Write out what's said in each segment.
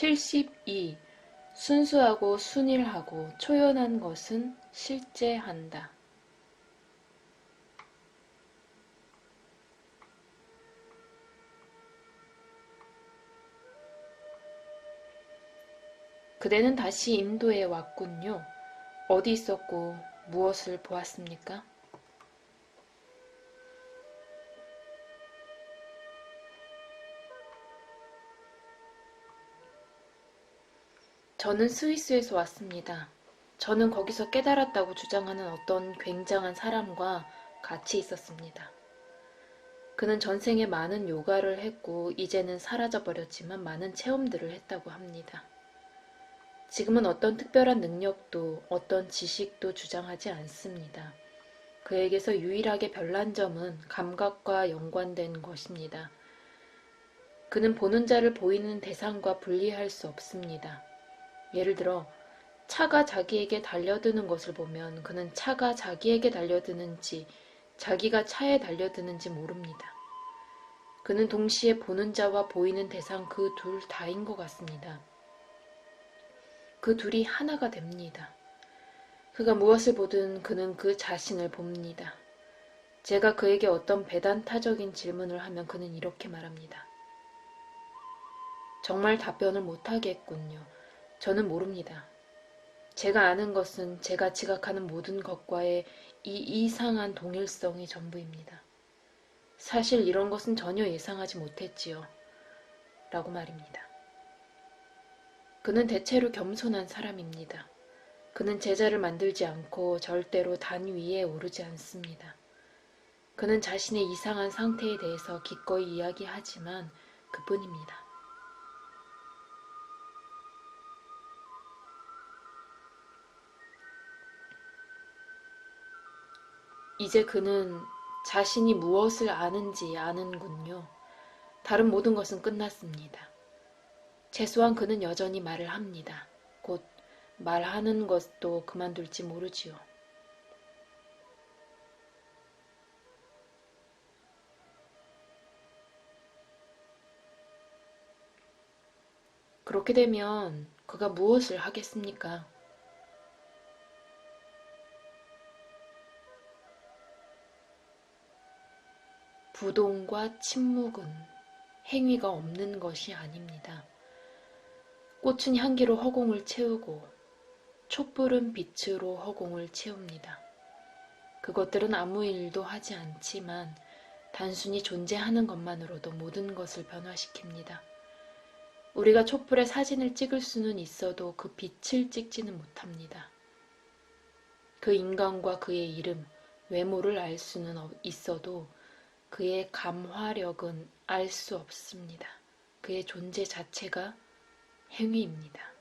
72. 순수하고 순일하고 초연한 것은 실제한다. 그대는 다시 인도에 왔군요. 어디 있었고 무엇을 보았습니까? 저는 스위스에서 왔습니다. 저는 거기서 깨달았다고 주장하는 어떤 굉장한 사람과 같이 있었습니다. 그는 전생에 많은 요가를 했고 이제는 사라져버렸지만 많은 체험들을 했다고 합니다. 지금은 어떤 특별한 능력도 어떤 지식도 주장하지 않습니다. 그에게서 유일하게 별난 점은 감각과 연관된 것입니다. 그는 보는 자를 보이는 대상과 분리할 수 없습니다. 예를 들어 차가 자기에게 달려드는 것을 보면 그는 차가 자기에게 달려드는지 자기가 차에 달려드는지 모릅니다. 그는 동시에 보는 자와 보이는 대상 그 둘 다인 것 같습니다. 그 둘이 하나가 됩니다. 그가 무엇을 보든 그는 그 자신을 봅니다. 제가 그에게 어떤 배단타적인 질문을 하면 그는 이렇게 말합니다. 정말 답변을 못하겠군요. 저는 모릅니다. 제가 아는 것은 제가 지각하는 모든 것과의 이 이상한 동일성이 전부입니다. 사실 이런 것은 전혀 예상하지 못했지요. 라고 말입니다. 그는 대체로 겸손한 사람입니다. 그는 제자를 만들지 않고 절대로 단 위에 오르지 않습니다. 그는 자신의 이상한 상태에 대해서 기꺼이 이야기하지만 그뿐입니다. 이제 그는 자신이 무엇을 아는지 아는군요. 다른 모든 것은 끝났습니다. 최소한 그는 여전히 말을 합니다. 곧 말하는 것도 그만둘지 모르지요. 그렇게 되면 그가 무엇을 하겠습니까? 부동과 침묵은 행위가 없는 것이 아닙니다. 꽃은 향기로 허공을 채우고 촛불은 빛으로 허공을 채웁니다. 그것들은 아무 일도 하지 않지만 단순히 존재하는 것만으로도 모든 것을 변화시킵니다. 우리가 촛불에 사진을 찍을 수는 있어도 그 빛을 찍지는 못합니다. 그 인간과 그의 이름, 외모를 알 수는 있어도 그의 감화력은 알 수 없습니다. 그의 존재 자체가 행위입니다.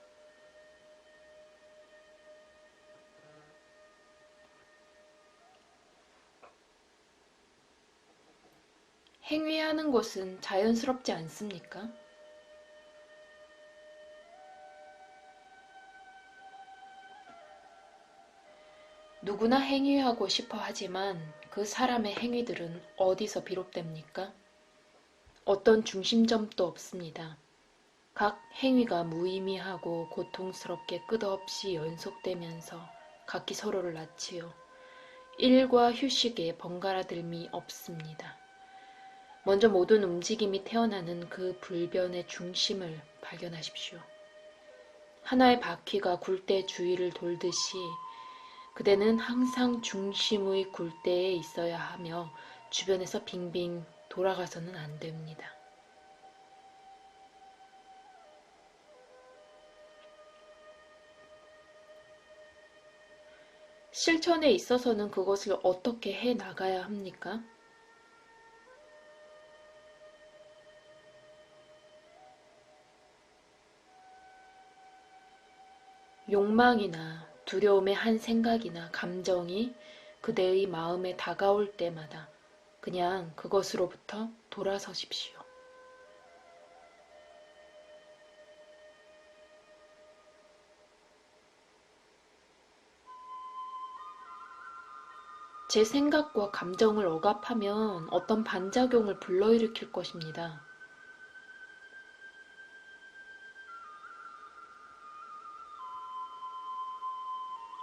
행위하는 것은 자연스럽지 않습니까? 누구나 행위하고 싶어 하지만 그 사람의 행위들은 어디서 비롯됩니까? 어떤 중심점도 없습니다. 각 행위가 무의미하고 고통스럽게 끝없이 연속되면서 각기 서로를 낳지요. 일과 휴식에 번갈아들미 없습니다. 먼저 모든 움직임이 태어나는 그 불변의 중심을 발견하십시오. 하나의 바퀴가 굴대 주위를 돌듯이 그대는 항상 중심의 굴대에 있어야 하며 주변에서 빙빙 돌아가서는 안 됩니다. 실천에 있어서는 그것을 어떻게 해 나가야 합니까? 욕망이나 두려움의 한 생각이나 감정이 그대의 마음에 다가올 때마다 그냥 그것으로부터 돌아서십시오. 제 생각과 감정을 억압하면 어떤 반작용을 불러일으킬 것입니다.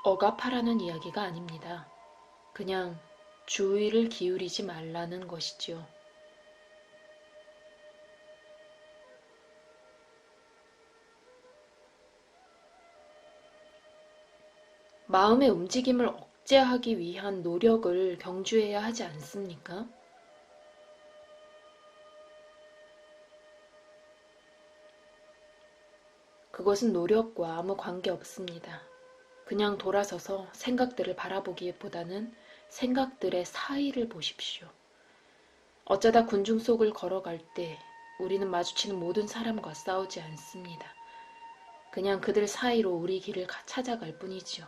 억압하라는 이야기가 아닙니다. 그냥 주의를 기울이지 말라는 것이지요. 마음의 움직임을 억제하기 위한 노력을 경주해야 하지 않습니까? 그것은 노력과 아무 관계 없습니다. 그냥 돌아서서 생각들을 바라보기보다는 생각들의 사이를 보십시오. 어쩌다 군중 속을 걸어갈 때 우리는 마주치는 모든 사람과 싸우지 않습니다. 그냥 그들 사이로 우리 길을 찾아갈 뿐이지요.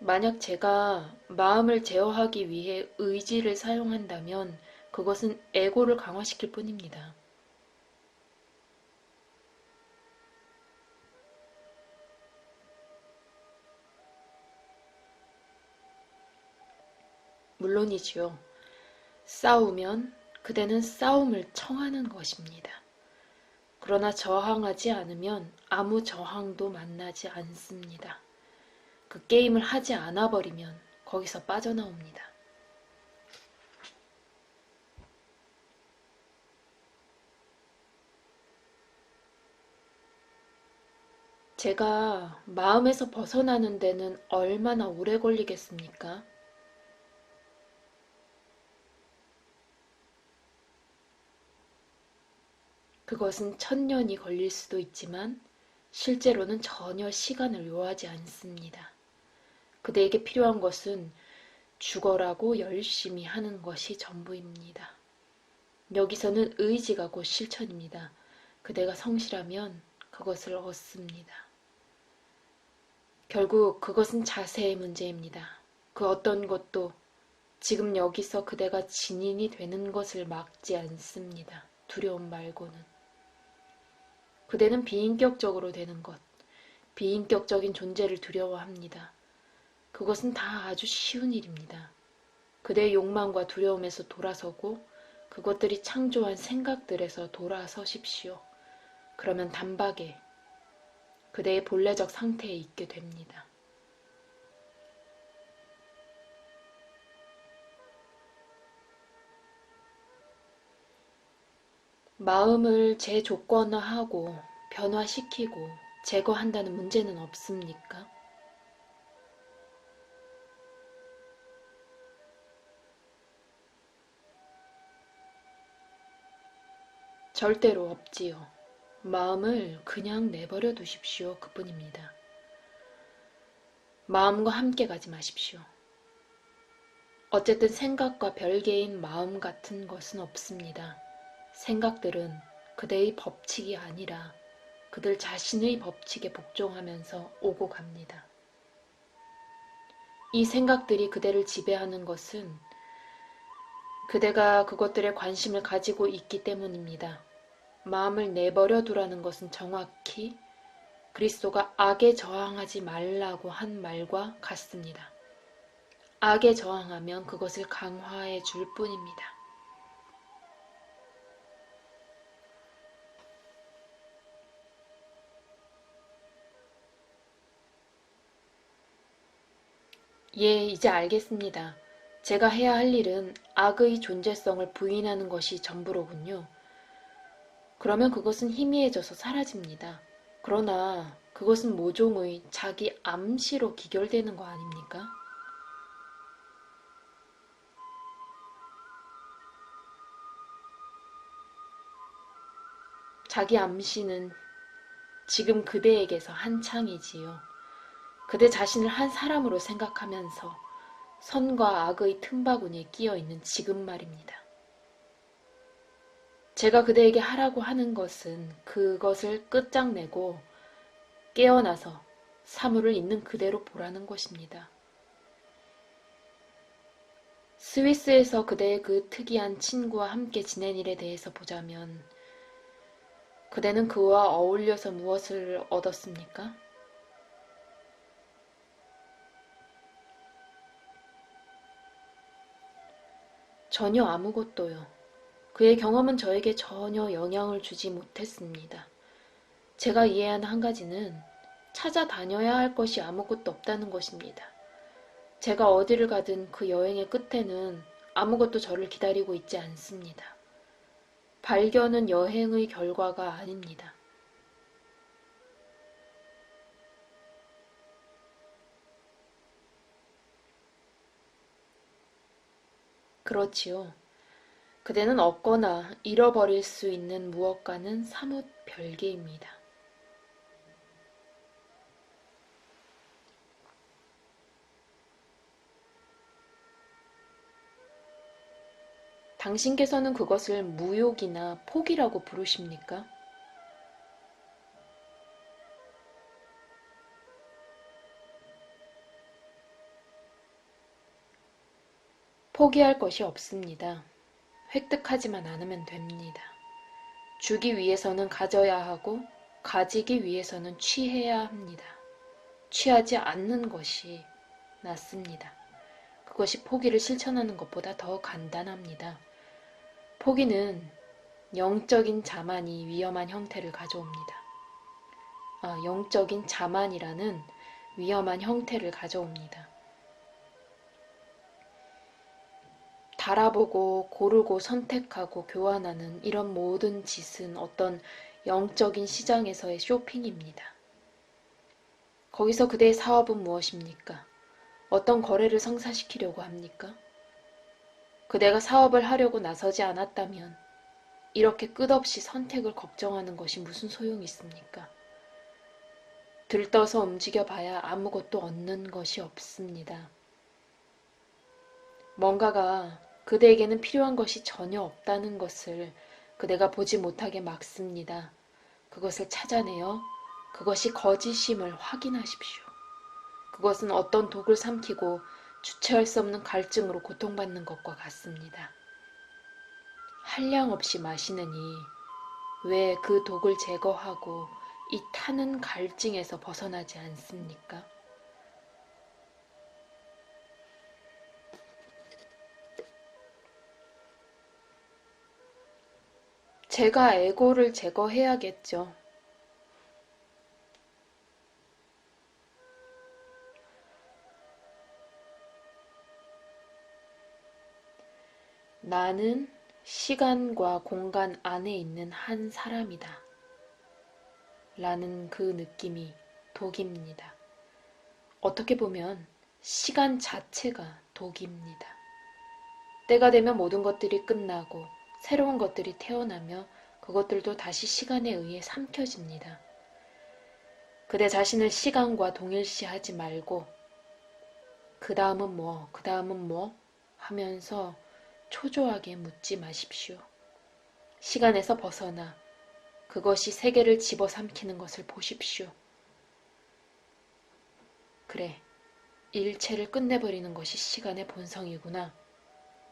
만약 제가 마음을 제어하기 위해 의지를 사용한다면 그것은 에고를 강화시킬 뿐입니다. 물론이지요. 싸우면 그대는 싸움을 청하는 것입니다. 그러나 저항하지 않으면 아무 저항도 만나지 않습니다. 그 게임을 하지 않아 버리면 거기서 빠져나옵니다. 제가 마음에서 벗어나는 데는 얼마나 오래 걸리겠습니까? 그것은 1000년이 걸릴 수도 있지만 실제로는 전혀 시간을 요하지 않습니다. 그대에게 필요한 것은 죽어라고 열심히 하는 것이 전부입니다. 여기서는 의지가 곧 실천입니다. 그대가 성실하면 그것을 얻습니다. 결국 그것은 자세의 문제입니다. 그 어떤 것도 지금 여기서 그대가 진인이 되는 것을 막지 않습니다. 두려움 말고는. 그대는 비인격적으로 되는 것, 비인격적인 존재를 두려워합니다. 그것은 다 아주 쉬운 일입니다. 그대의 욕망과 두려움에서 돌아서고 그것들이 창조한 생각들에서 돌아서십시오. 그러면 단박에 그대의 본래적 상태에 있게 됩니다. 마음을 재조건화하고 변화시키고 제거한다는 문제는 없습니까? 절대로 없지요. 마음을 그냥 내버려 두십시오. 그뿐입니다. 마음과 함께 가지 마십시오. 어쨌든 생각과 별개인 마음 같은 것은 없습니다. 생각들은 그대의 법칙이 아니라 그들 자신의 법칙에 복종하면서 오고 갑니다. 이 생각들이 그대를 지배하는 것은 그대가 그것들에 관심을 가지고 있기 때문입니다. 마음을 내버려 두라는 것은 정확히 그리스도가 악에 저항하지 말라고 한 말과 같습니다. 악에 저항하면 그것을 강화해 줄 뿐입니다. 예, 이제 알겠습니다. 제가 해야 할 일은 악의 존재성을 부인하는 것이 전부로군요. 그러면 그것은 희미해져서 사라집니다. 그러나 그것은 모종의 자기 암시로 기결되는 거 아닙니까? 자기 암시는 지금 그대에게서 한창이지요. 그대 자신을 한 사람으로 생각하면서 선과 악의 틈바구니에 끼어 있는 지금 말입니다. 제가 그대에게 하라고 하는 것은 그것을 끝장내고 깨어나서 사물을 있는 그대로 보라는 것입니다. 스위스에서 그대의 그 특이한 친구와 함께 지낸 일에 대해서 보자면 그대는 그와 어울려서 무엇을 얻었습니까? 전혀 아무것도요. 그의 경험은 저에게 전혀 영향을 주지 못했습니다. 제가 이해한 한 가지는 찾아다녀야 할 것이 아무것도 없다는 것입니다. 제가 어디를 가든 그 여행의 끝에는 아무것도 저를 기다리고 있지 않습니다. 발견은 여행의 결과가 아닙니다. 그렇지요. 그대는 얻거나 잃어버릴 수 있는 무엇과는 사뭇 별개입니다. 당신께서는 그것을 무욕이나 포기라고 부르십니까? 포기할 것이 없습니다. 획득하지만 않으면 됩니다. 주기 위해서는 가져야 하고 가지기 위해서는 취해야 합니다. 취하지 않는 것이 낫습니다. 그것이 포기를 실천하는 것보다 더 간단합니다. 포기는 영적인 자만이 위험한 형태를 가져옵니다. 영적인 자만이라는 위험한 형태를 가져옵니다. 달아보고 고르고 선택하고 교환하는 이런 모든 짓은 어떤 영적인 시장에서의 쇼핑입니다. 거기서 그대의 사업은 무엇입니까? 어떤 거래를 성사시키려고 합니까? 그대가 사업을 하려고 나서지 않았다면 이렇게 끝없이 선택을 걱정하는 것이 무슨 소용이 있습니까? 들떠서 움직여봐야 아무것도 얻는 것이 없습니다. 뭔가가 그대에게는 필요한 것이 전혀 없다는 것을 그대가 보지 못하게 막습니다. 그것을 찾아내어 그것이 거짓임을 확인하십시오. 그것은 어떤 독을 삼키고 주체할 수 없는 갈증으로 고통받는 것과 같습니다. 한량없이 마시느니 왜 그 독을 제거하고 이 타는 갈증에서 벗어나지 않습니까? 제가 에고를 제거해야겠죠. 나는 시간과 공간 안에 있는 한 사람이다. 라는 그 느낌이 독입니다. 어떻게 보면 시간 자체가 독입니다. 때가 되면 모든 것들이 끝나고 새로운 것들이 태어나며 그것들도 다시 시간에 의해 삼켜집니다. 그대 자신을 시간과 동일시하지 말고 그 다음은 뭐, 그 다음은 뭐 하면서 초조하게 묻지 마십시오. 시간에서 벗어나 그것이 세계를 집어삼키는 것을 보십시오. 그래, 일체를 끝내버리는 것이 시간의 본성이구나.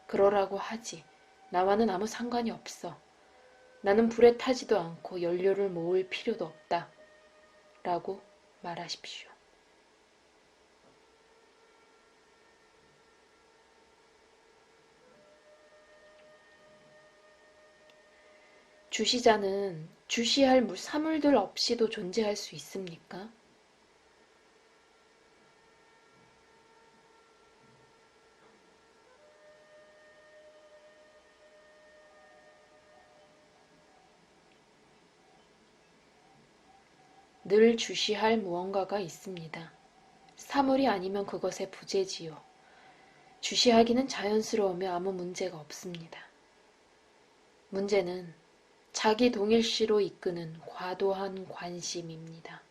그러라고 하지. 나와는 아무 상관이 없어. 나는 불에 타지도 않고 연료를 모을 필요도 없다. 라고 말하십시오. 주시자는 주시할 사물들 없이도 존재할 수 있습니까? 늘 주시할 무언가가 있습니다. 사물이 아니면 그것의 부재지요. 주시하기는 자연스러우며 아무 문제가 없습니다. 문제는 자기 동일시로 이끄는 과도한 관심입니다.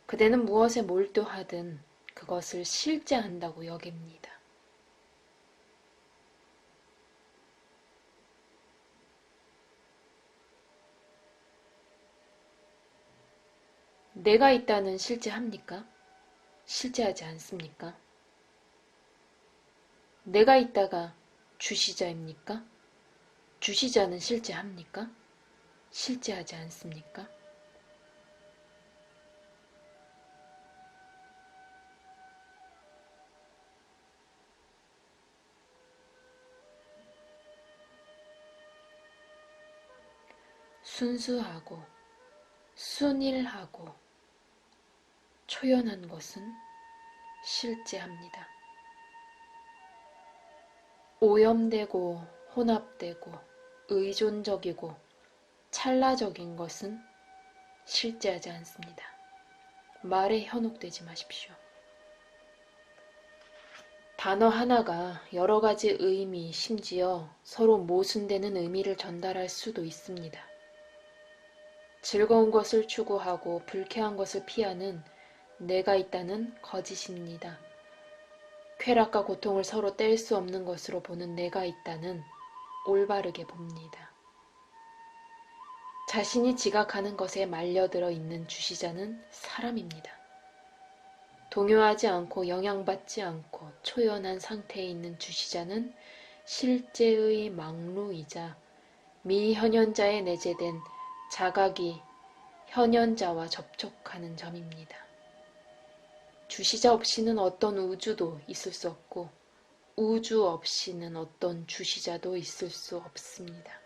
그대는 무엇에 몰두하든 그것을 실제한다고 여깁니다. 내가 있다는 실제합니까? 실제하지 않습니까? 내가 있다가 주시자입니까? 주시자는 실제합니까? 실제하지 않습니까? 순수하고 순일하고 초연한 것은 실제합니다. 오염되고 혼합되고 의존적이고 찰나적인 것은 실제하지 않습니다. 말에 현혹되지 마십시오. 단어 하나가 여러 가지 의미, 심지어 서로 모순되는 의미를 전달할 수도 있습니다. 즐거운 것을 추구하고 불쾌한 것을 피하는 내가 있다는 거짓입니다. 쾌락과 고통을 서로 뗄 수 없는 것으로 보는 내가 있다는 올바르게 봅니다. 자신이 지각하는 것에 말려들어 있는 주시자는 사람입니다. 동요하지 않고 영향받지 않고 초연한 상태에 있는 주시자는 실제의 망루이자 미현현자에 내재된 자각이 현현자와 접촉하는 점입니다. 주시자 없이는 어떤 우주도 있을 수 없고 우주 없이는 어떤 주시자도 있을 수 없습니다.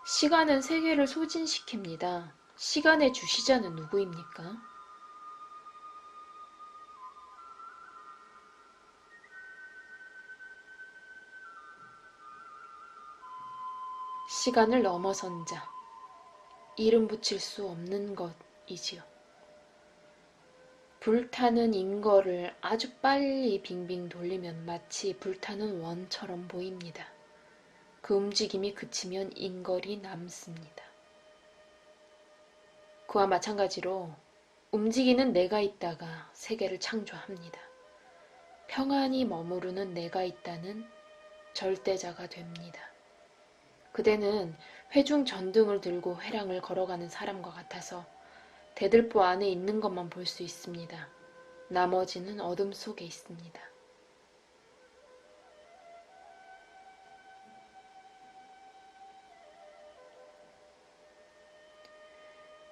시간은 세계를 소진시킵니다. 시간의 주시자는 누구입니까? 시간을 넘어선 자, 이름 붙일 수 없는 것이지요. 불타는 인거를 아주 빨리 빙빙 돌리면 마치 불타는 원처럼 보입니다. 그 움직임이 그치면 인걸이 남습니다. 그와 마찬가지로 움직이는 내가 있다가 세계를 창조합니다. 평안히 머무르는 내가 있다는 절대자가 됩니다. 그대는 회중전등을 들고 회랑을 걸어가는 사람과 같아서 대들보 안에 있는 것만 볼 수 있습니다. 나머지는 어둠 속에 있습니다.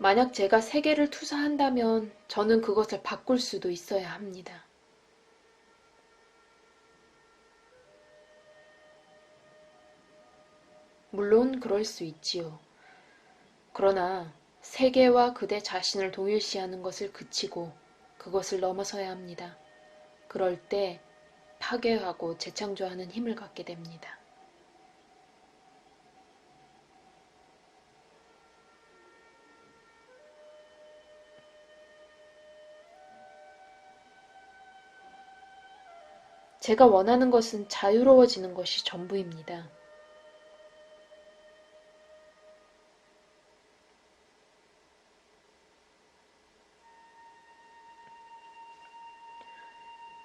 만약 제가 세계를 투사한다면 저는 그것을 바꿀 수도 있어야 합니다. 물론 그럴 수 있지요. 그러나 세계와 그대 자신을 동일시하는 것을 그치고 그것을 넘어서야 합니다. 그럴 때 파괴하고 재창조하는 힘을 갖게 됩니다. 제가 원하는 것은 자유로워지는 것이 전부입니다.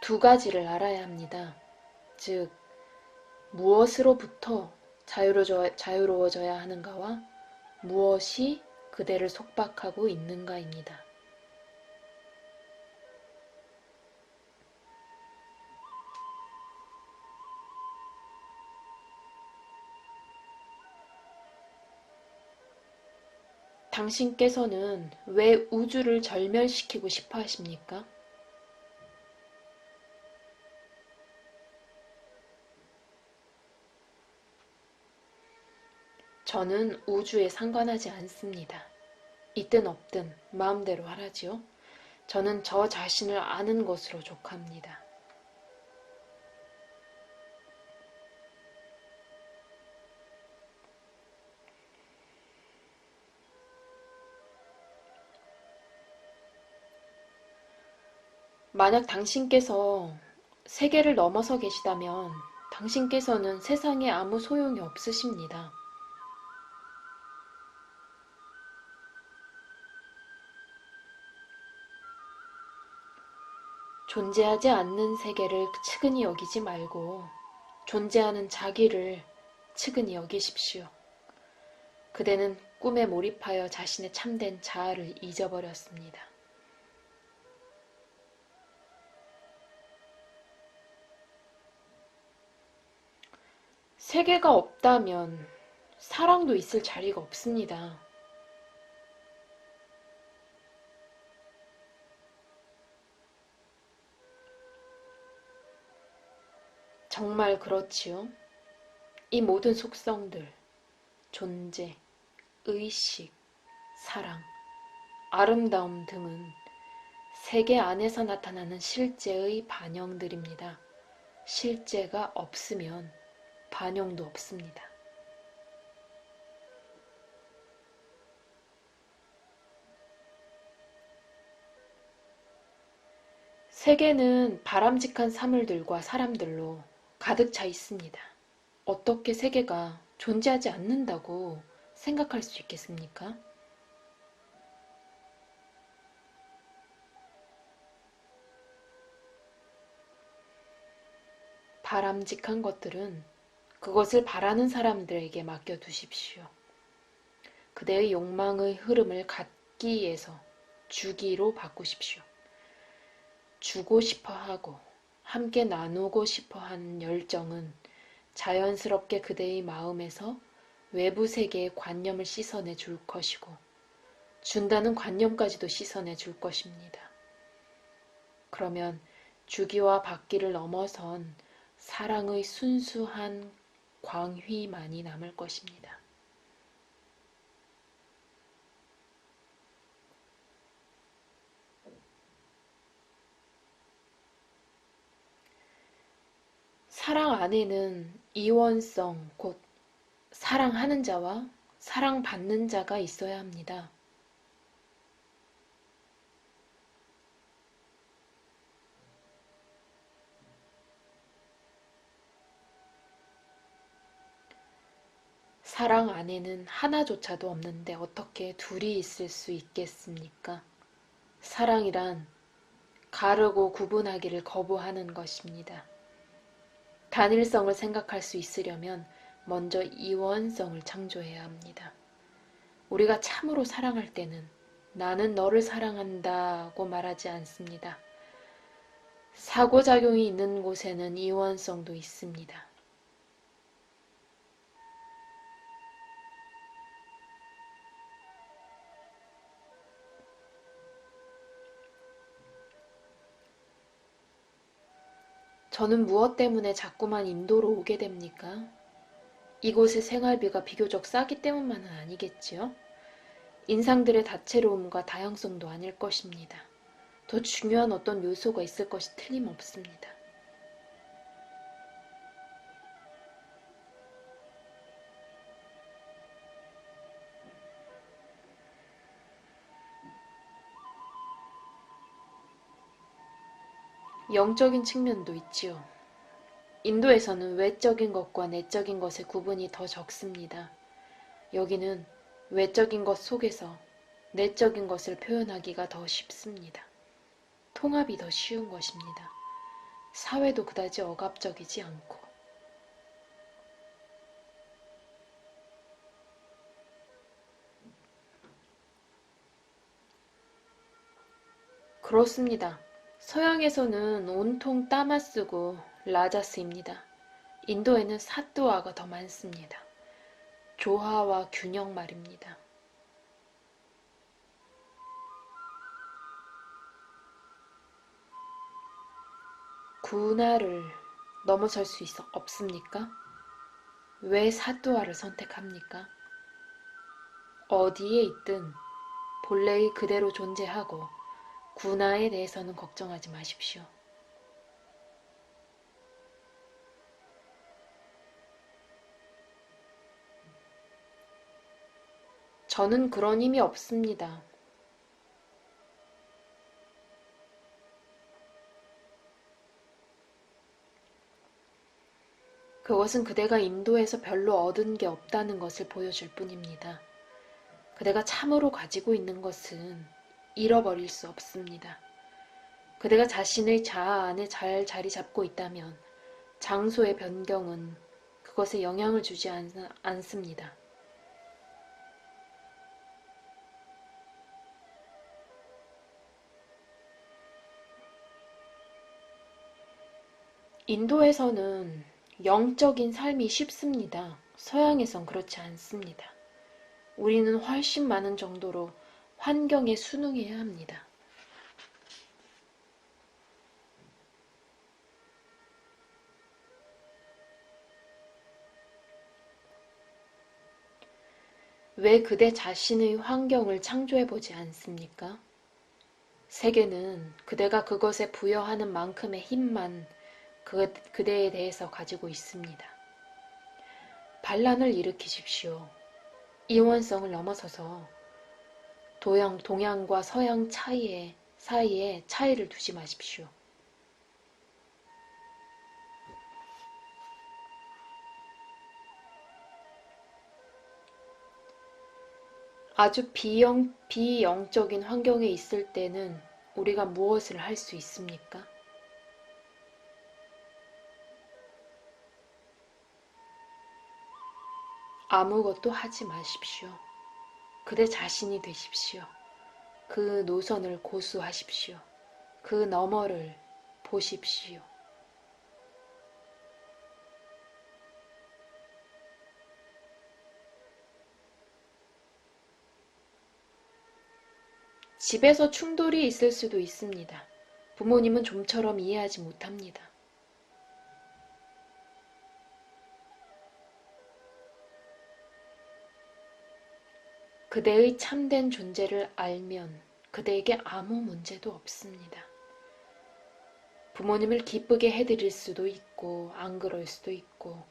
두 가지를 알아야 합니다. 즉, 무엇으로부터 자유로워져야 하는가와 무엇이 그대를 속박하고 있는가입니다. 당신께서는 왜 우주를 절멸시키고 싶어 하십니까? 저는 우주에 상관하지 않습니다. 있든 없든 마음대로 하라지요. 저는 저 자신을 아는 것으로 족합니다. 만약 당신께서 세계를 넘어서 계시다면 당신께서는 세상에 아무 소용이 없으십니다. 존재하지 않는 세계를 측은히 여기지 말고 존재하는 자기를 측은히 여기십시오. 그대는 꿈에 몰입하여 자신의 참된 자아를 잊어버렸습니다. 세계가 없다면 사랑도 있을 자리가 없습니다. 정말 그렇지요. 이 모든 속성들, 존재, 의식, 사랑, 아름다움 등은 세계 안에서 나타나는 실제의 반영들입니다. 실제가 없으면 반영도 없습니다. 세계는 바람직한 사물들과 사람들로 가득 차 있습니다. 어떻게 세계가 존재하지 않는다고 생각할 수 있겠습니까? 바람직한 것들은 그것을 바라는 사람들에게 맡겨두십시오. 그대의 욕망의 흐름을 갖기에서 주기로 바꾸십시오. 주고 싶어 하고 함께 나누고 싶어 하는 열정은 자연스럽게 그대의 마음에서 외부 세계의 관념을 씻어내 줄 것이고 준다는 관념까지도 씻어내 줄 것입니다. 그러면 주기와 받기를 넘어선 사랑의 순수한 광휘만이 남을 것입니다. 사랑 안에는 이원성, 곧 사랑하는 자와 사랑받는 자가 있어야 합니다. 사랑 안에는 하나조차도 없는데 어떻게 둘이 있을 수 있겠습니까? 사랑이란 가르고 구분하기를 거부하는 것입니다. 단일성을 생각할 수 있으려면 먼저 이원성을 창조해야 합니다. 우리가 참으로 사랑할 때는 나는 너를 사랑한다고 말하지 않습니다. 상호작용이 있는 곳에는 이원성도 있습니다. 저는 무엇 때문에 자꾸만 인도로 오게 됩니까? 이곳의 생활비가 비교적 싸기 때문만은 아니겠지요? 인상들의 다채로움과 다양성도 아닐 것입니다. 더 중요한 어떤 요소가 있을 것이 틀림없습니다. 영적인 측면도 있지요. 인도에서는 외적인 것과 내적인 것의 구분이 더 적습니다. 여기는 외적인 것 속에서 내적인 것을 표현하기가 더 쉽습니다. 통합이 더 쉬운 것입니다. 사회도 그다지 억압적이지 않고. 그렇습니다. 서양에서는 온통 따마쓰고 라자스입니다. 인도에는 사뚜아가 더 많습니다. 조화와 균형 말입니다. 구나를 넘어설 수 없습니까? 왜 사뚜아를 선택합니까? 어디에 있든 본래의 그대로 존재하고 구나에 대해서는 걱정하지 마십시오. 저는 그런 힘이 없습니다. 그것은 그대가 인도에서 별로 얻은 게 없다는 것을 보여줄 뿐입니다. 그대가 참으로 가지고 있는 것은 잃어버릴 수 없습니다. 그대가 자신의 자아 안에 잘 자리 잡고 있다면 장소의 변경은 그것에 영향을 주지 않습니다. 인도에서는 영적인 삶이 쉽습니다. 서양에선 그렇지 않습니다. 우리는 훨씬 많은 정도로 환경에 순응해야 합니다. 왜 그대 자신의 환경을 창조해보지 않습니까? 세계는 그대가 그것에 부여하는 만큼의 힘만 그대에 대해서 가지고 있습니다. 반란을 일으키십시오. 이원성을 넘어서서 동양과 서양 사이에 차이를 두지 마십시오. 아주 비영적인 환경에 있을 때는 우리가 무엇을 할 수 있습니까? 아무것도 하지 마십시오. 그대 자신이 되십시오. 그 노선을 고수하십시오. 그 너머를 보십시오. 집에서 충돌이 있을 수도 있습니다. 부모님은 좀처럼 이해하지 못합니다. 그대의 참된 존재를 알면 그대에게 아무 문제도 없습니다. 부모님을 기쁘게 해드릴 수도 있고 안 그럴 수도 있고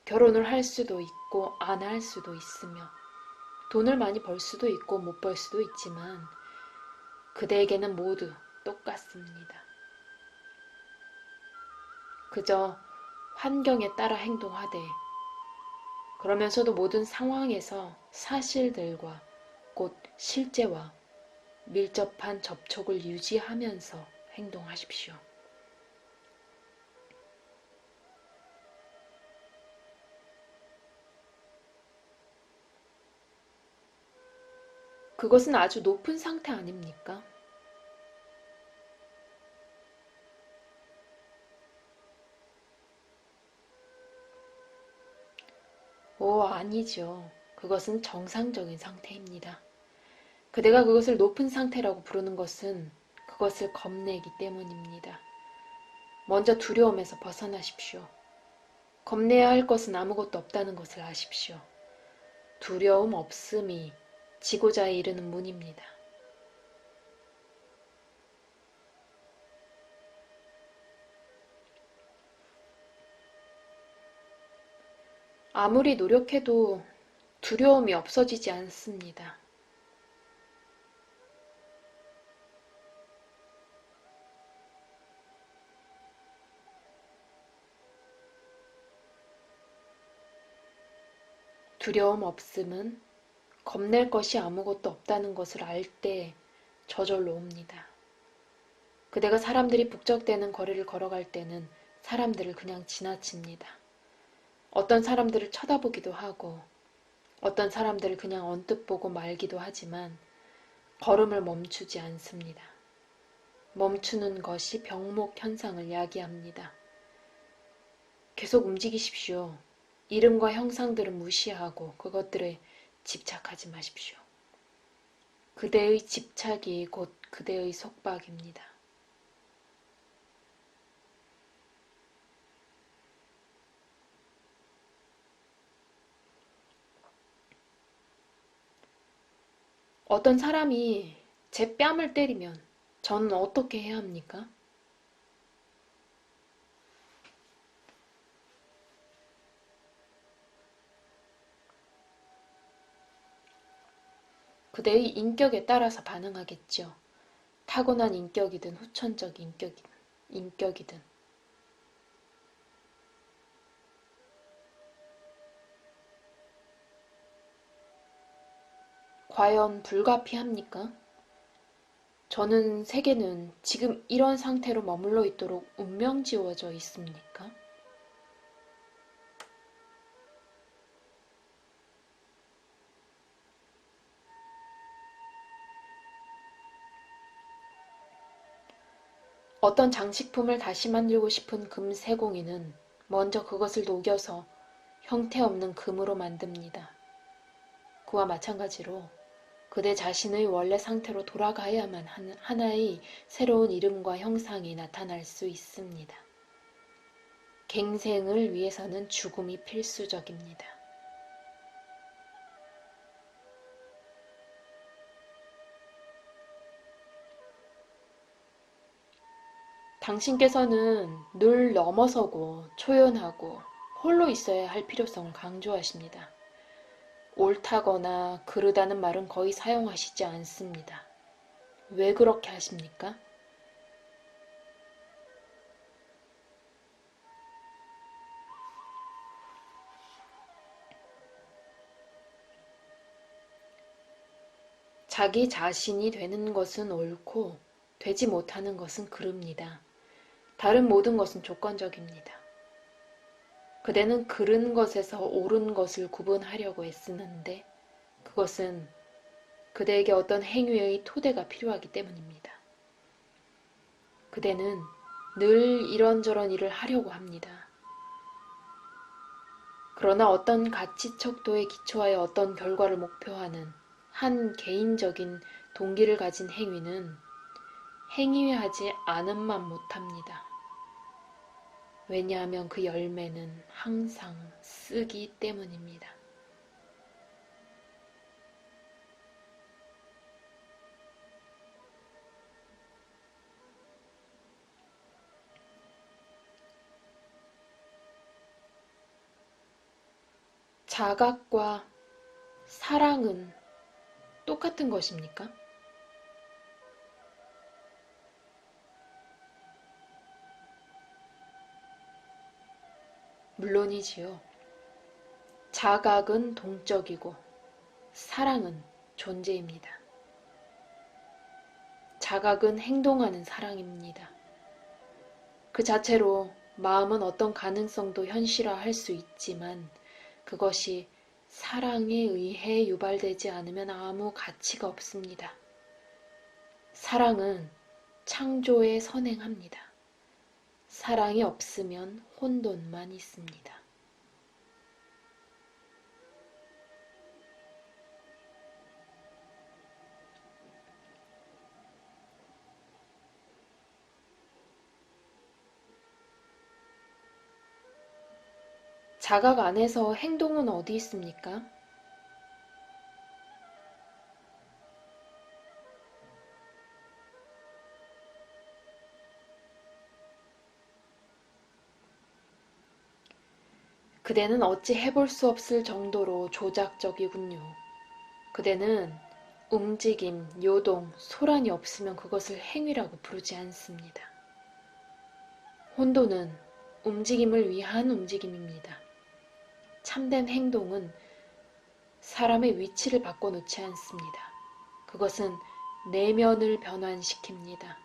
결혼을 할 수도 있고 안 할 수도 있으며 돈을 많이 벌 수도 있고 못 벌 수도 있지만 그대에게는 모두 똑같습니다. 그저 환경에 따라 행동하되 그러면서도 모든 상황에서 사실들과 곧 실제와 밀접한 접촉을 유지하면서 행동하십시오. 그것은 아주 높은 상태 아닙니까? 아니죠. 그것은 정상적인 상태입니다. 그대가 그것을 높은 상태라고 부르는 것은 그것을 겁내기 때문입니다. 먼저 두려움에서 벗어나십시오. 겁내야 할 것은 아무것도 없다는 것을 아십시오. 두려움 없음이 지고자에 이르는 문입니다. 아무리 노력해도 두려움이 없어지지 않습니다. 두려움 없음은 겁낼 것이 아무것도 없다는 것을 알 때 저절로 옵니다. 그대가 사람들이 북적대는 거리를 걸어갈 때는 사람들을 그냥 지나칩니다. 어떤 사람들을 쳐다보기도 하고 어떤 사람들을 그냥 언뜻 보고 말기도 하지만 걸음을 멈추지 않습니다. 멈추는 것이 병목 현상을 야기합니다. 계속 움직이십시오. 이름과 형상들은 무시하고 그것들에 집착하지 마십시오. 그대의 집착이 곧 그대의 속박입니다. 어떤 사람이 제 뺨을 때리면 저는 어떻게 해야 합니까? 그대의 인격에 따라서 반응하겠죠. 타고난 인격이든 후천적 인격이든. 과연 불가피합니까? 저는 세계는 지금 이런 상태로 머물러 있도록 운명지어져 있습니까? 어떤 장식품을 다시 만들고 싶은 금세공인은 먼저 그것을 녹여서 형태없는 금으로 만듭니다. 그와 마찬가지로 그대 자신의 원래 상태로 돌아가야만 하나의 새로운 이름과 형상이 나타날 수 있습니다. 갱생을 위해서는 죽음이 필수적입니다. 당신께서는 늘 넘어서고 초연하고 홀로 있어야 할 필요성을 강조하십니다. 옳다거나 그르다는 말은 거의 사용하시지 않습니다. 왜 그렇게 하십니까? 자기 자신이 되는 것은 옳고 되지 못하는 것은 그릅니다. 다른 모든 것은 조건적입니다. 그대는 그른 것에서 옳은 것을 구분하려고 애쓰는데 그것은 그대에게 어떤 행위의 토대가 필요하기 때문입니다. 그대는 늘 이런저런 일을 하려고 합니다. 그러나 어떤 가치 척도에 기초하여 어떤 결과를 목표하는 한 개인적인 동기를 가진 행위는 행위하지 않음만 못합니다. 왜냐하면 그 열매는 항상 쓰기 때문입니다. 자각과 사랑은 똑같은 것입니까? 물론이지요. 자각은 동적이고 사랑은 존재입니다. 자각은 행동하는 사랑입니다. 그 자체로 마음은 어떤 가능성도 현실화할 수 있지만 그것이 사랑에 의해 유발되지 않으면 아무 가치가 없습니다. 사랑은 창조에 선행합니다. 사랑이 없으면 혼돈만 있습니다. 자각 안에서 행동은 어디 있습니까? 그대는 어찌 해볼 수 없을 정도로 조작적이군요. 그대는 움직임, 요동, 소란이 없으면 그것을 행위라고 부르지 않습니다. 혼돈은 움직임을 위한 움직임입니다. 참된 행동은 사람의 위치를 바꿔놓지 않습니다. 그것은 내면을 변환시킵니다.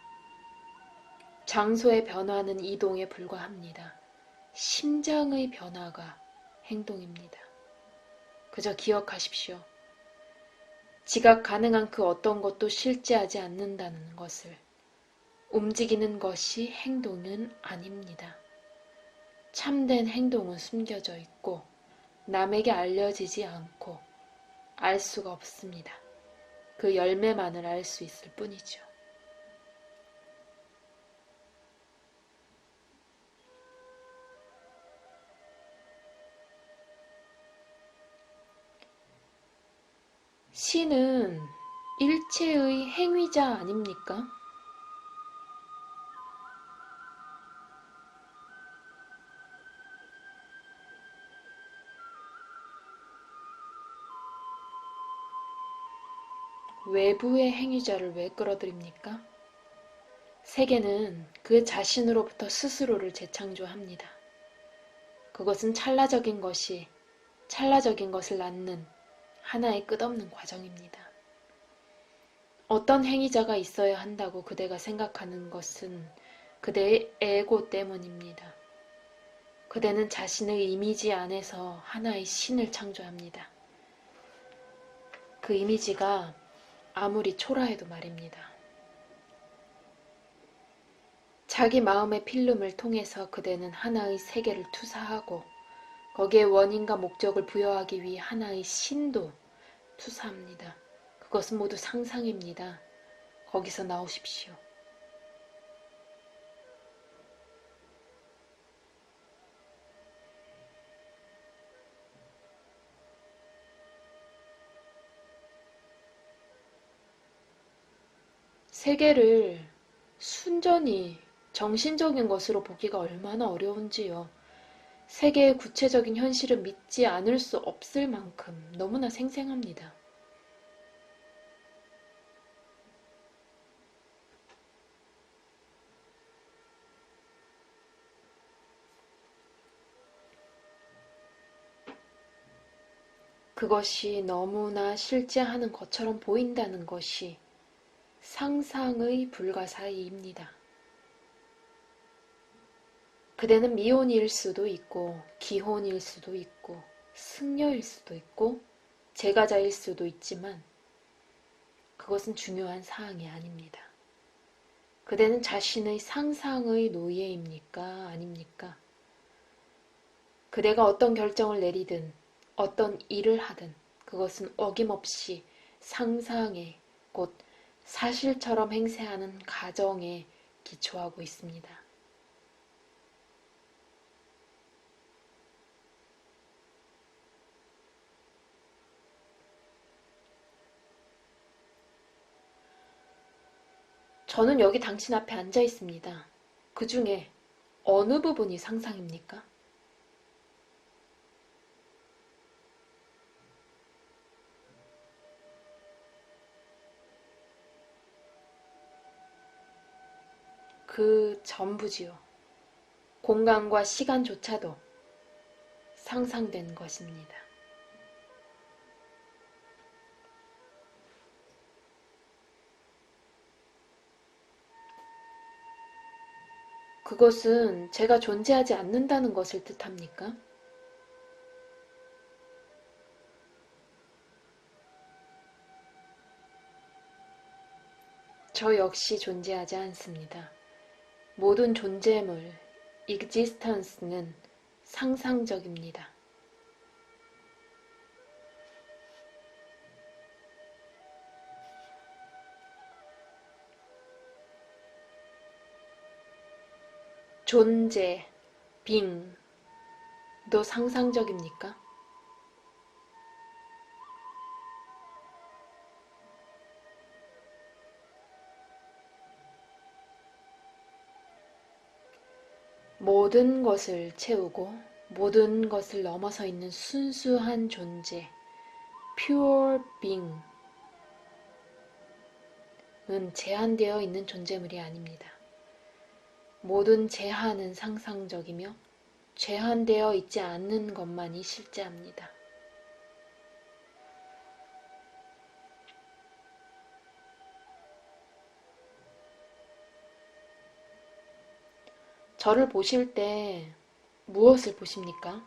장소의 변화는 이동에 불과합니다. 심장의 변화가 행동입니다. 그저 기억하십시오. 지각 가능한 그 어떤 것도 실제하지 않는다는 것을. 움직이는 것이 행동은 아닙니다. 참된 행동은 숨겨져 있고 남에게 알려지지 않고 알 수가 없습니다. 그 열매만을 알 수 있을 뿐이죠. 신은 일체의 행위자 아닙니까? 외부의 행위자를 왜 끌어들입니까? 세계는 그 자신으로부터 스스로를 재창조합니다. 그것은 찰나적인 것을 낳는 하나의 끝없는 과정입니다. 어떤 행위자가 있어야 한다고 그대가 생각하는 것은 그대의 에고 때문입니다. 그대는 자신의 이미지 안에서 하나의 신을 창조합니다. 그 이미지가 아무리 초라해도 말입니다. 자기 마음의 필름을 통해서 그대는 하나의 세계를 투사하고 거기에 원인과 목적을 부여하기 위해 하나의 신도 투사합니다. 그것은 모두 상상입니다. 거기서 나오십시오. 세계를 순전히 정신적인 것으로 보기가 얼마나 어려운지요. 세계의 구체적인 현실은 믿지 않을 수 없을 만큼 너무나 생생합니다. 그것이 너무나 실제하는 것처럼 보인다는 것이 상상의 불가사의입니다. 그대는 미혼일 수도 있고, 기혼일 수도 있고, 승려일 수도 있고, 재가자일 수도 있지만, 그것은 중요한 사항이 아닙니다. 그대는 자신의 상상의 노예입니까? 아닙니까? 그대가 어떤 결정을 내리든, 어떤 일을 하든, 그것은 어김없이 상상에, 곧 사실처럼 행세하는 가정에 기초하고 있습니다. 저는 여기 당신 앞에 앉아 있습니다. 그 중에 어느 부분이 상상입니까? 그 전부지요. 공간과 시간조차도 상상된 것입니다. 그것은 제가 존재하지 않는다는 것을 뜻합니까? 저 역시 존재하지 않습니다. 모든 존재물, existence는 상상적입니다. 존재, 빙도 상상적입니까? 모든 것을 채우고 모든 것을 넘어서 있는 순수한 존재, pure being은 제한되어 있는 존재물이 아닙니다. 모든 제한은 상상적이며 제한되어 있지 않는 것만이 실제합니다. 저를 보실 때 무엇을 보십니까?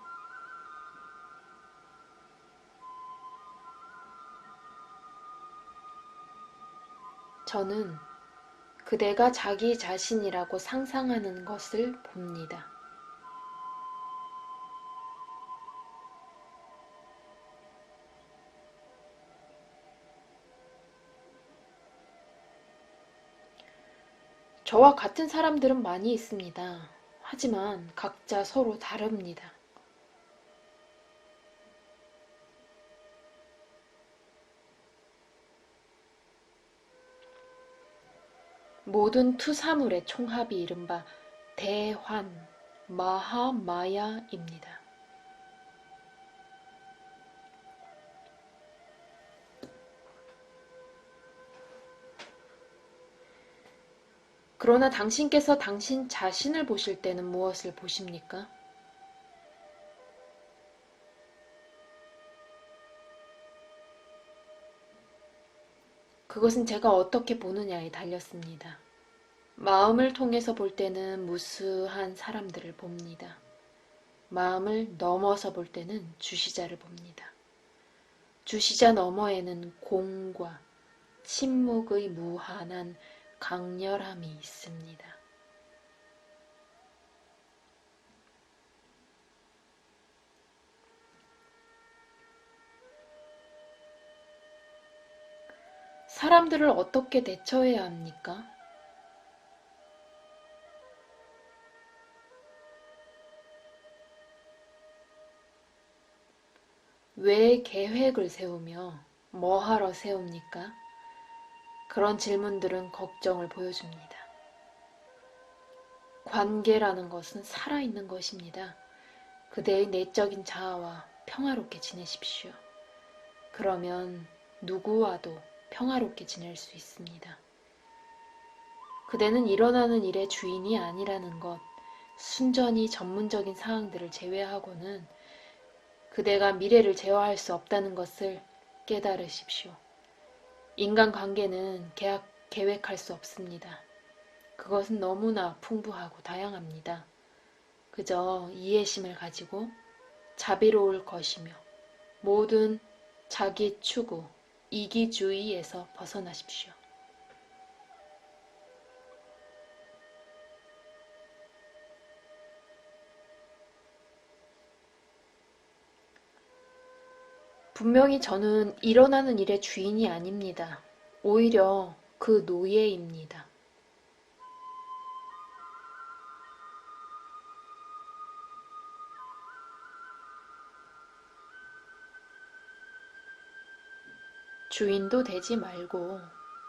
저는 그대가 자기 자신이라고 상상하는 것을 봅니다. 저와 같은 사람들은 많이 있습니다. 하지만 각자 서로 다릅니다. 모든 투사물의 총합이 이른바 대환, 마하마야입니다. 그러나 당신께서 당신 자신을 보실 때는 무엇을 보십니까? 그것은 제가 어떻게 보느냐에 달렸습니다. 마음을 통해서 볼 때는 무수한 사람들을 봅니다. 마음을 넘어서 볼 때는 주시자를 봅니다. 주시자 너머에는 공과 침묵의 무한한 강렬함이 있습니다. 사람들을 어떻게 대처해야 합니까? 왜 계획을 세우며 뭐 하러 세웁니까? 그런 질문들은 걱정을 보여줍니다. 관계라는 것은 살아있는 것입니다. 그대의 내적인 자아와 평화롭게 지내십시오. 그러면 누구와도 평화롭게 지낼 수 있습니다. 그대는 일어나는 일의 주인이 아니라는 것, 순전히 전문적인 사항들을 제외하고는 그대가 미래를 제어할 수 없다는 것을 깨달으십시오. 인간관계는 계획할 수 없습니다. 그것은 너무나 풍부하고 다양합니다. 그저 이해심을 가지고 자비로울 것이며 모든 자기 추구, 이기주의에서 벗어나십시오. 분명히 저는 일어나는 일의 주인이 아닙니다. 오히려 그 노예입니다. 주인도 되지 말고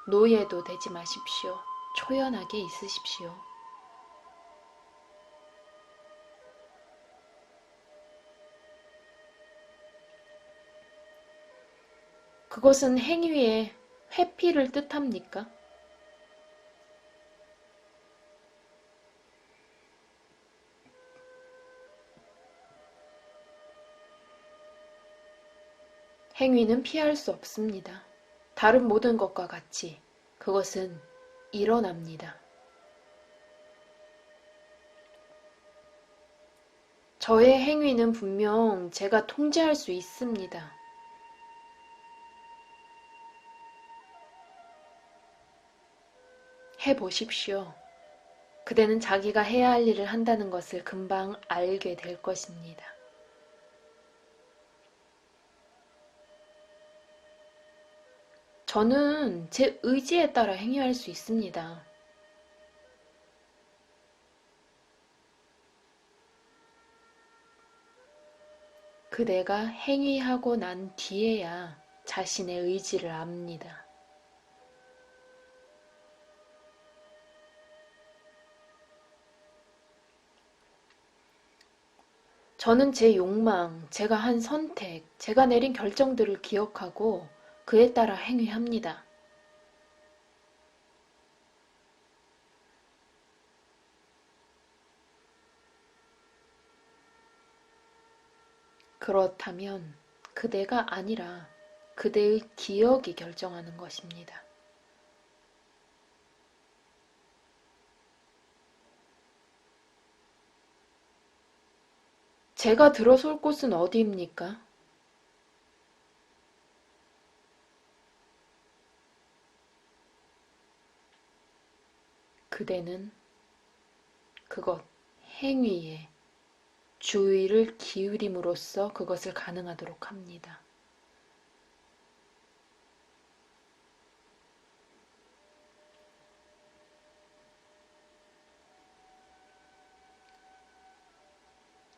노예도 되지 마십시오. 초연하게 있으십시오. 그것은 행위의 회피를 뜻합니까? 행위는 피할 수 없습니다. 다른 모든 것과 같이 그것은 일어납니다. 저의 행위는 분명 제가 통제할 수 있습니다. 해보십시오. 그대는 자기가 해야 할 일을 한다는 것을 금방 알게 될 것입니다. 저는 제 의지에 따라 행위할 수 있습니다. 그대가 행위하고 난 뒤에야 자신의 의지를 압니다. 저는 제 욕망, 제가 한 선택, 제가 내린 결정들을 기억하고 그에 따라 행위합니다. 그렇다면 그대가 아니라 그대의 기억이 결정하는 것입니다. 제가 들어설 곳은 어디입니까? 그대는 그것, 행위에 주의를 기울임으로써 그것을 가능하도록 합니다.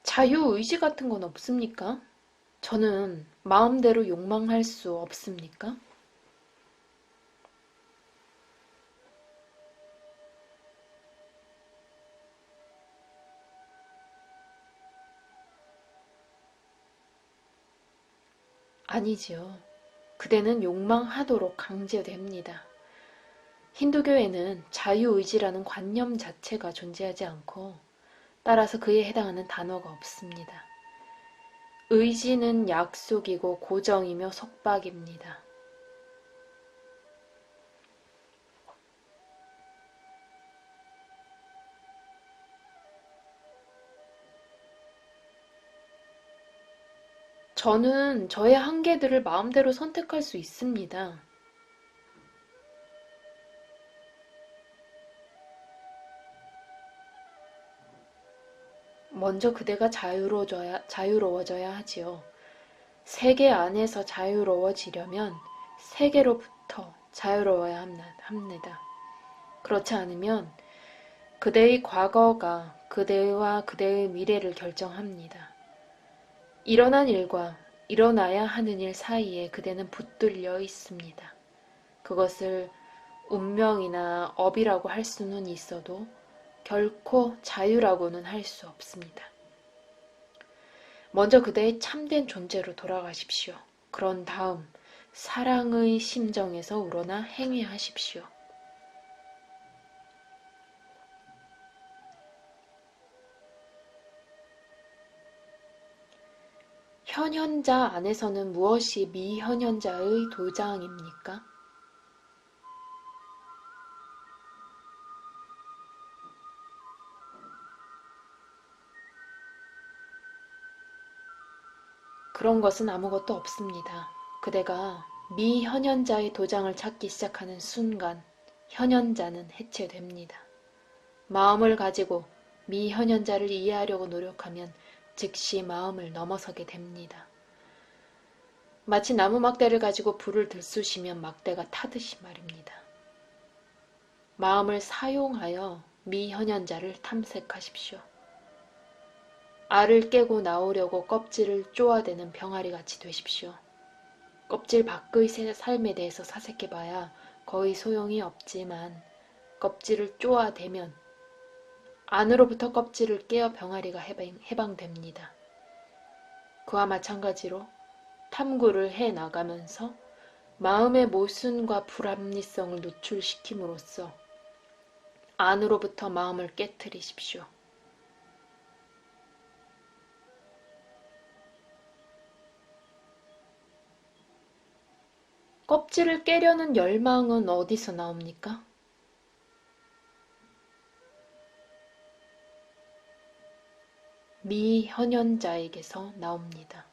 자유의지 같은 건 없습니까? 저는 마음대로 욕망할 수 없습니까? 아니지요. 그대는 욕망하도록 강제됩니다. 힌두교에는 자유의지라는 관념 자체가 존재하지 않고 따라서 그에 해당하는 단어가 없습니다. 의지는 약속이고 고정이며 속박입니다. 저는 저의 한계들을 마음대로 선택할 수 있습니다. 먼저 그대가 자유로워져야 하지요. 세계 안에서 자유로워지려면 세계로부터 자유로워야 합니다. 그렇지 않으면 그대의 과거가 그대와 그대의 미래를 결정합니다. 일어난 일과 일어나야 하는 일 사이에 그대는 붙들려 있습니다. 그것을 운명이나 업이라고 할 수는 있어도 결코 자유라고는 할 수 없습니다. 먼저 그대의 참된 존재로 돌아가십시오. 그런 다음 사랑의 심정에서 우러나 행위하십시오. 현현자 안에서는 무엇이 미현현자의 도장입니까? 그런 것은 아무것도 없습니다. 그대가 미현현자의 도장을 찾기 시작하는 순간 현현자는 해체됩니다. 마음을 가지고 미현현자를 이해하려고 노력하면 즉시 마음을 넘어서게 됩니다. 마치 나무 막대를 가지고 불을 들쑤시면 막대가 타듯이 말입니다. 마음을 사용하여 미현현자를 탐색하십시오. 알을 깨고 나오려고 껍질을 쪼아대는 병아리같이 되십시오. 껍질 밖의 삶에 대해서 사색해봐야 거의 소용이 없지만 껍질을 쪼아대면 안으로부터 껍질을 깨어 병아리가 해방됩니다. 그와 마찬가지로 탐구를 해나가면서 마음의 모순과 불합리성을 노출시킴으로써 안으로부터 마음을 깨트리십시오. 껍질을 깨려는 열망은 어디서 나옵니까? 미현현자에게서 나옵니다.